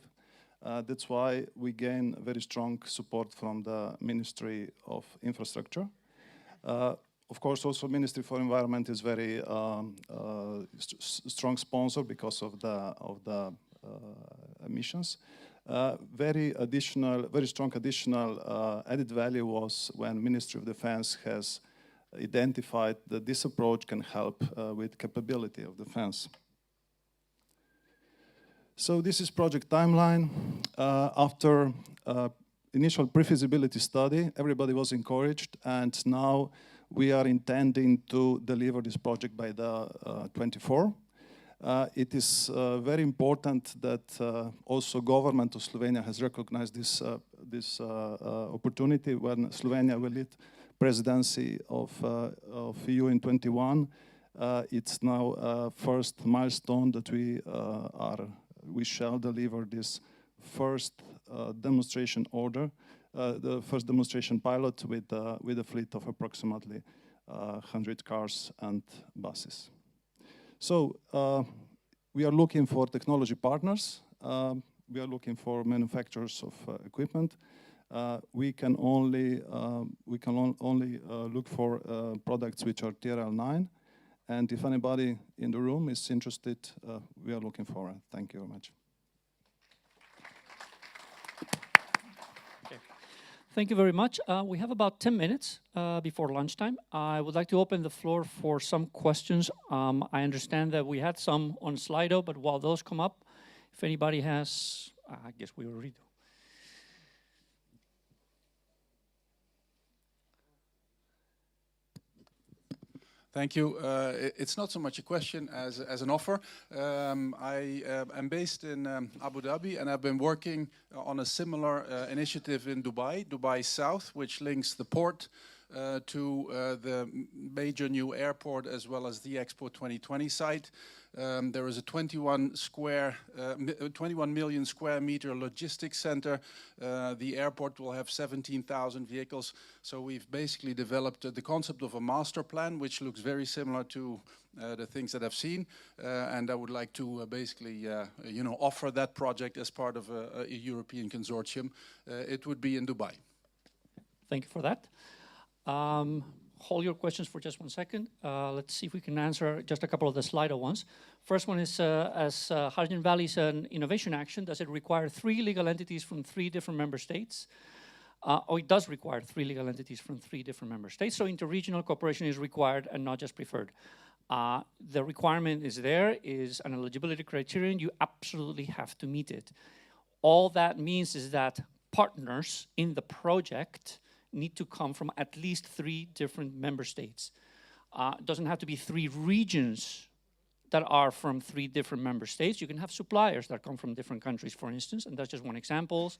That's why we gain very strong support from the Ministry of Infrastructure. Of course, also Ministry for Environment is very strong sponsor because of the emissions. Very strong additional added value was when Ministry of Defense has identified that this approach can help with capability of defense. So this is project timeline. After initial pre-feasibility study, everybody was encouraged, and now we are intending to deliver this project by the 24. It is very important that also government of Slovenia has recognized this opportunity when Slovenia will lead presidency of EU in 21. It's now a first milestone that we shall deliver this first demonstration order, the first demonstration pilot with a fleet of approximately 100 cars and buses. So we are looking for technology partners. We are looking for manufacturers of equipment. We can only look for products which are TRL 9. And if anybody in the room is interested, we are looking for it. Thank you very much. Okay. Thank you very much. We have about 10 minutes before lunchtime. I would like to open the floor for some questions. I understand that we had some on Slido, but while those come up, if anybody has, I guess we will read. Thank you. It's not so much a question as an offer. I am based in Abu Dhabi, and I've been working on a similar initiative in Dubai South, which links the port to the major new airport as well as the Expo 2020 site. There is a 21 million square meter logistics center. The airport will have 17,000 vehicles. So we've basically developed the concept of a master plan, which looks very similar to the things that I've seen. And I would like to basically, offer that project as part of a European consortium. It would be in Dubai. Thank you for that. Hold your questions for just 1 second. Let's see if we can answer just a couple of the Slido ones. First one is, as Hydrogen Valley is an innovation action, does it require 3 legal entities from 3 different member states? or it does require 3 legal entities from 3 different member states. So interregional cooperation is required and not just preferred. The requirement is there, is an eligibility criterion. You absolutely have to meet it. All that means is that partners in the project need to come from at least 3 different member states. It doesn't have to be 3 regions that are from 3 different member states. You can have suppliers that come from different countries, for instance, and that's just one example.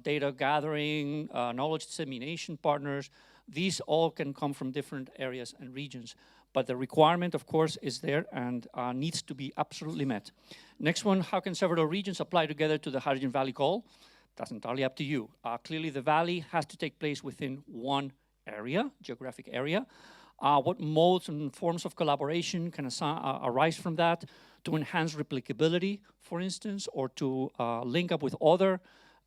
Data gathering, knowledge dissemination partners, these all can come from different areas and regions. But the requirement, of course, is there and needs to be absolutely met. Next one, how can several regions apply together to the Hydrogen Valley call? That's entirely up to you. Clearly, the valley has to take place within one area, geographic area. What modes and forms of collaboration can arise from that to enhance replicability, for instance, or to link up with other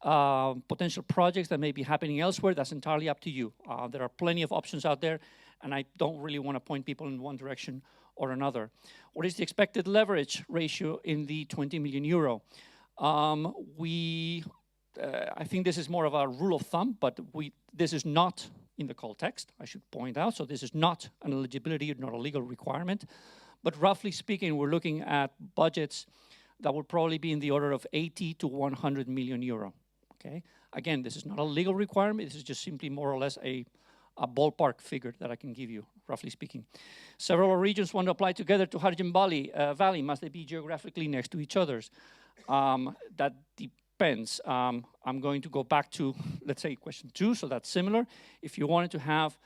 potential projects that may be happening elsewhere? That's entirely up to you. There are plenty of options out there, and I don't really want to point people in one direction or another. What is the expected leverage ratio in the 20 million euro? I think this is more of a rule of thumb, but this is not in the call text, I should point out. So this is not an eligibility, not a legal requirement. But roughly speaking, we're looking at budgets that will probably be in the order of 80 to 100 million euro. Okay. Again, this is not a legal requirement. This is just simply more or less a ballpark figure that I can give you, roughly speaking. Several regions want to apply together to Hydrogen Valley. Must they be geographically next to each other? That depends. I'm going to go back to, let's say, question 2, so that's similar. If you wanted to have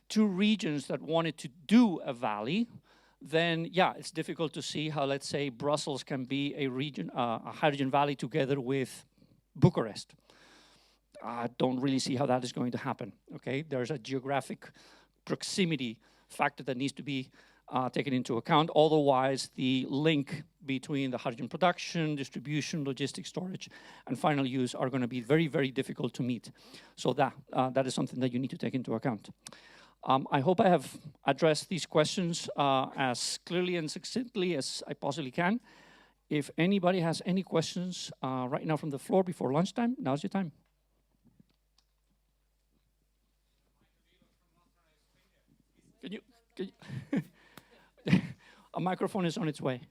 2 regions that wanted to do a valley, then yeah, it's difficult to see how, let's say, Brussels can be a region, a Hydrogen Valley together with Bucharest. I don't really see how that is going to happen, okay? There's a geographic proximity factor that needs to be taken into account. Otherwise, the link between the hydrogen production, distribution, logistics, storage, and final use are going to be very, very difficult to meet. So that is something that you need to take into account. I hope I have addressed these questions as clearly and succinctly as I possibly can. If anybody has any questions right now from the floor before lunchtime, now's your time. Can you a microphone is on its way.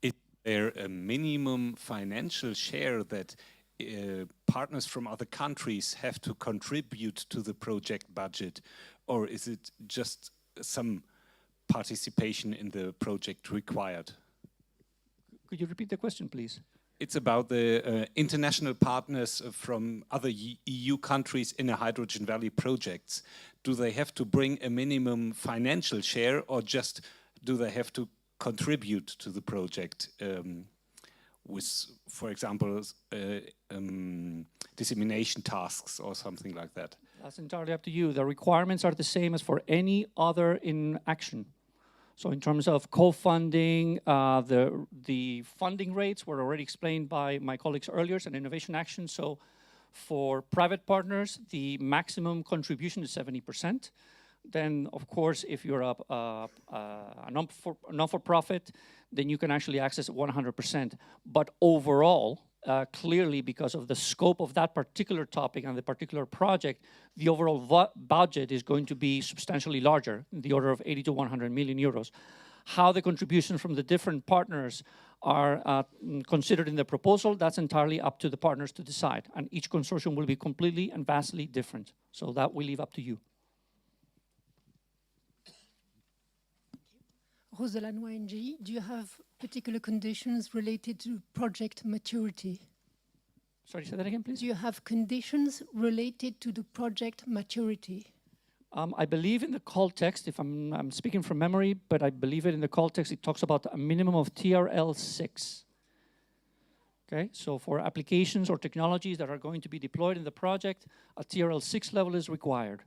Is there a minimum financial share that partners from other countries have to contribute to the project budget, or is it just some participation in the project required? Could you repeat the question, please? It's about the international partners from other EU countries in a Hydrogen Valley projects. Do they have to bring a minimum financial share, or just do they have to contribute to the project with, for example, dissemination tasks or something like that? That's entirely up to you. The requirements are the same as for any other in action. So in terms of co-funding, the funding rates were already explained by my colleagues earlier in Innovation Action. So for private partners, the maximum contribution is 70%. Then, of course, if you're a non-for-profit, then you can actually access 100%. But overall, clearly, because of the scope of that particular topic and the particular project, the overall budget is going to be substantially larger, in the order of 80 to 100 million euros. How the contributions from the different partners are considered in the proposal, that's entirely up to the partners to decide. And each consortium will be completely and vastly different. So that we leave up to you. Roselaine YNG, do you have particular conditions related to project maturity? Sorry, say that again, please. Do you have conditions related to the project maturity? I believe in the call text, if I'm speaking from memory, but I believe it in the call text, it talks about a minimum of TRL 6. Okay, so for applications or technologies that are going to be deployed in the project, a TRL 6 level is required.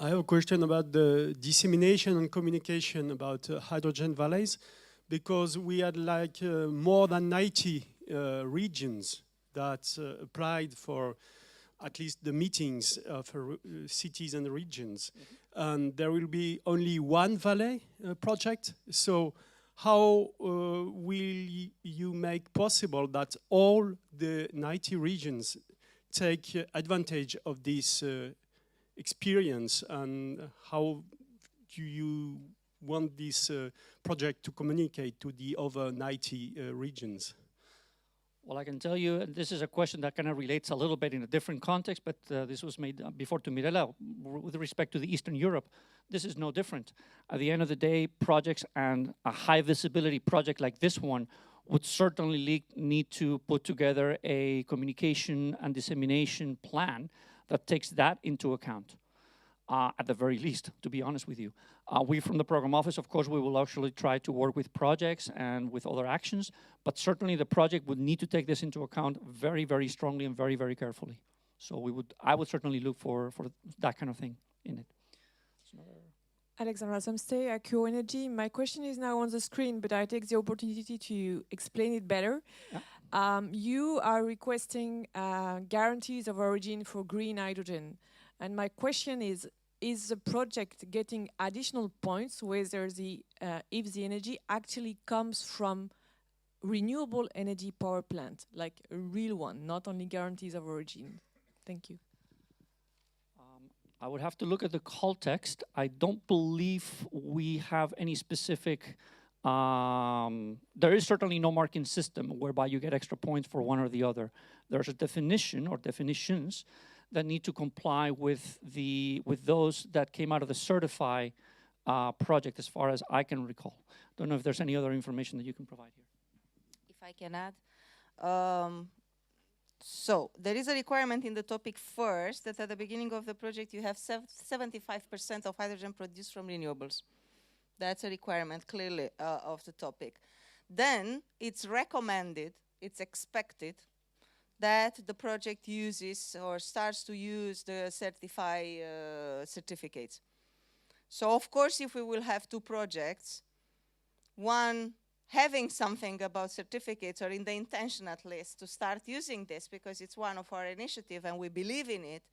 I have a question about the dissemination and communication about hydrogen valleys, because we had like more than 90 regions that applied for at least the meetings of cities and regions. And there will be only one valley project. So how will you make possible that all the 90 regions take advantage of this experience, and how do you want this project to communicate to the other 90 regions? Well, I can tell you, and this is a question that kind of relates a little bit in a different context, but this was made before to Mirella. With respect to the Eastern Europe, this is no different. At the end of the day, projects and a high visibility project like this one would certainly need to put together a communication and dissemination plan that takes that into account. At the very least, to be honest with you. We from the program office, of course, we will actually try to work with projects and with other actions, but certainly the project would need to take this into account very, very strongly and very, very carefully. So I would certainly look for that kind of thing in it. Alexandra Samstay, Accio Energy. My question is now on the screen, but I take the opportunity to explain it better. Yeah. You are requesting guarantees of origin for green hydrogen. And my question is the project getting additional points whether if the energy actually comes from renewable energy power plant, like a real one, not only guarantees of origin? Thank you. I would have to look at the call text. I don't believe we have any specific, there is certainly no marking system whereby you get extra points for one or the other. There's a definition or definitions that need to comply with those that came out of the Certify project, as far as I can recall. Don't know if there's any other information that you can provide here. If I can add. So there is a requirement in the topic first that at the beginning of the project you have 75% of hydrogen produced from renewables. That's a requirement clearly of the topic. Then it's recommended, it's expected that the project uses or starts to use the Certify certificates. So of course, if we will have two projects, one having something about certificates, or in the intention at least, to start using this because it's one of our initiative and we believe in it,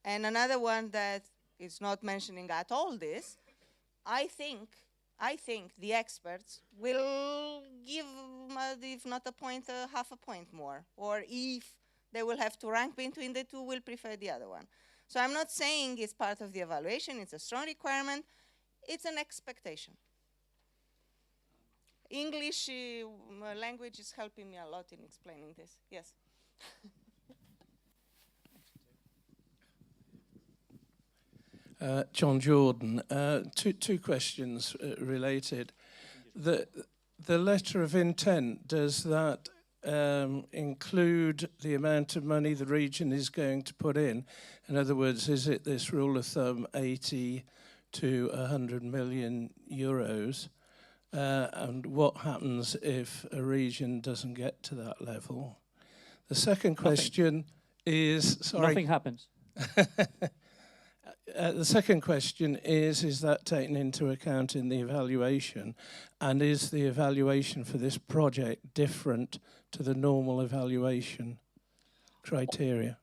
and another one that is not mentioning at all this, I think the experts will give, if not a point, half a point more. Or if they will have to rank between the two, will prefer the other one. So I'm not saying it's part of the evaluation, it's a strong requirement, it's an expectation. English language is helping me a lot in explaining this. Yes. John Jordan. Two questions related. The letter of intent, does that include the amount of money the region is going to put in? In other words, is it this rule of thumb, 80 to 100 million euros? And what happens if a region doesn't get to that level? The second question is, sorry. Nothing happens. The second question is that taken into account in the evaluation? And is the evaluation for this project different to the normal evaluation criteria?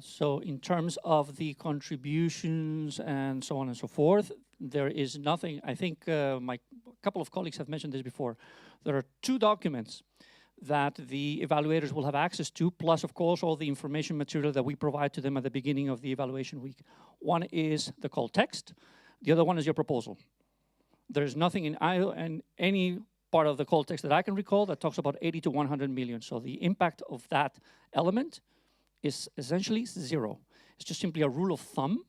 So in terms of the contributions and so on and so forth, there is nothing. I think a couple of colleagues have mentioned this before. There are two documents that the evaluators will have access to, plus of course all the information material that we provide to them at the beginning of the evaluation week. One is the call text, the other one is your proposal. There is nothing in any part of the call text that I can recall that talks about 80 to 100 million. So the impact of that element is essentially zero. It's just simply a rule of thumb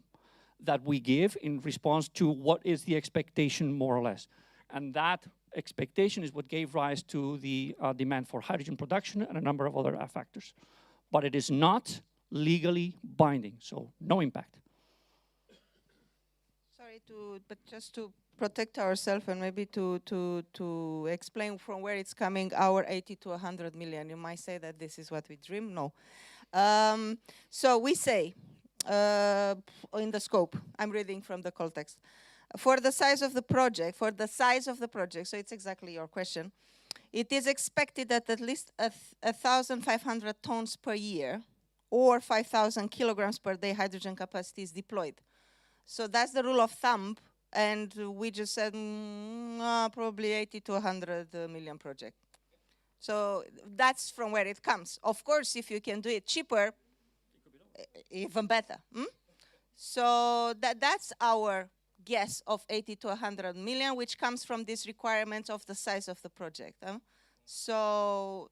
that we give in response to what is the expectation, more or less. And that expectation is what gave rise to the demand for hydrogen production and a number of other factors. But it is not legally binding, so no impact. Sorry, but just to protect ourselves and maybe to explain from where it's coming, our 80 to 100 million. You might say that this is what we dream. No. So we say, in the scope, I'm reading from the call text, for the size of the project, so it's exactly your question, it is expected that at least 1,500 tons per year or 5,000 kilograms per day hydrogen capacity is deployed. So that's the rule of thumb and we just said probably 80 to 100 million project. So that's from where it comes. Of course, if you can do it cheaper, even better. So that's our guess of 80 to 100 million, which comes from these requirements of the size of the project. So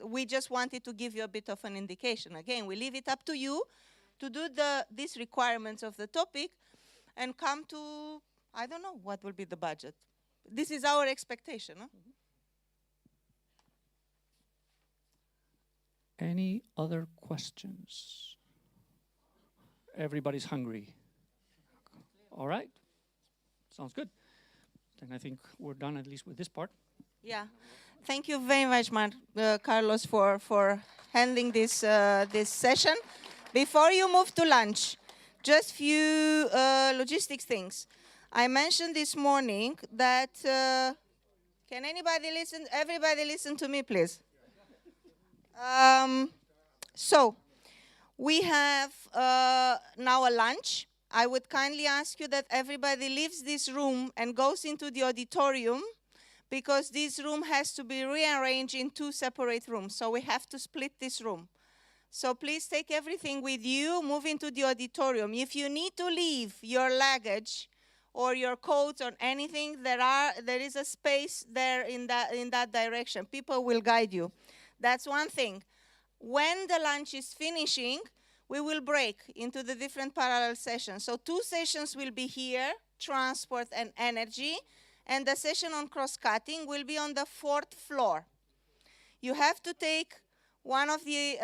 we just wanted to give you a bit of an indication. Again, we leave it up to you to do these requirements of the topic and come to, I don't know, what will be the budget. This is our expectation. Any other questions? Everybody's hungry. All right. Sounds good. Then I think we're done, at least with this part. Yeah. Thank you very much, Carlos, for handling this this session. Before you move to lunch, just few logistics things. I mentioned this morning that, can anybody listen? Everybody listen to me, please. So, we have now a lunch. I would kindly ask you that everybody leaves this room and goes into the auditorium, because this room has to be rearranged in 2 separate rooms. So we have to split this room. So please take everything with you, move into the auditorium. If you need to leave your luggage or your coats or anything, there is a space there in that direction. People will guide you. That's one thing. When the lunch is finishing, we will break into the different parallel sessions. So 2 sessions will be here, transport and energy, and the session on cross-cutting will be on the 4th floor. You have to take one of the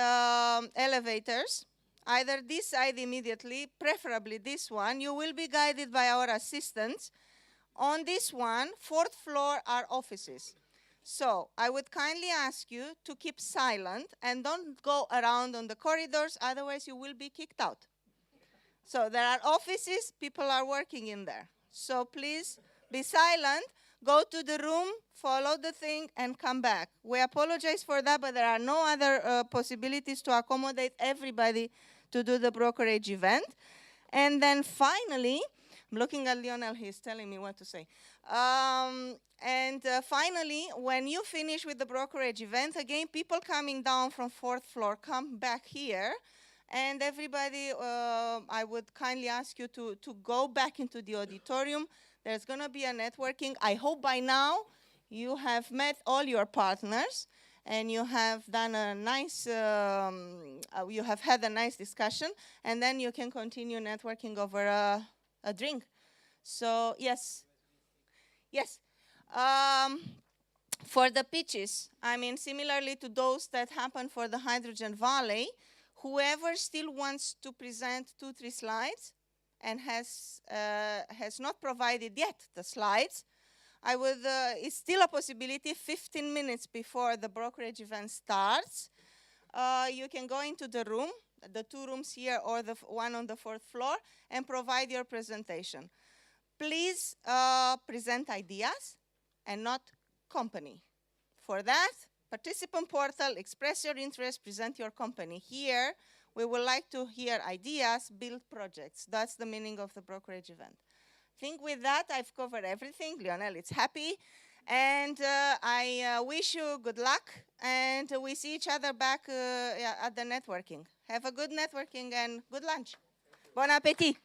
elevators, either this side immediately, preferably this one. You will be guided by our assistants. On this one, 4th floor are offices. So I would kindly ask you to keep silent and don't go around on the corridors, otherwise you will be kicked out. So there are offices, people are working in there. So please be silent, go to the room, follow the thing, and come back. We apologize for that, but there are no other possibilities to accommodate everybody to do the brokerage event. And then finally, I'm looking at Lionel, he's telling me what to say. Finally, when you finish with the brokerage event, again, people coming down from 4th floor come back here. And everybody, I would kindly ask you to go back into the auditorium. There's going to be a networking. I hope by now you have met all your partners and you have done a nice, you have had a nice discussion, and then you can continue networking over a drink. So, yes. Yes. For the pitches, I mean, similarly to those that happen for the Hydrogen Valley, whoever still wants to present 2-3 slides and has not provided yet the slides, it's still a possibility. 15 minutes before the brokerage event starts, you can go into the room, the 2 rooms here or the one on the 4th floor, and provide your presentation. Please present ideas and not company. For that, participant portal, express your interest, present your company. Here, we would like to hear ideas, build projects. That's the meaning of the brokerage event. I think with that, I've covered everything. Lionel is happy. And I wish you good luck. And we see each other back at the networking. Have a good networking and good lunch. Bon appétit.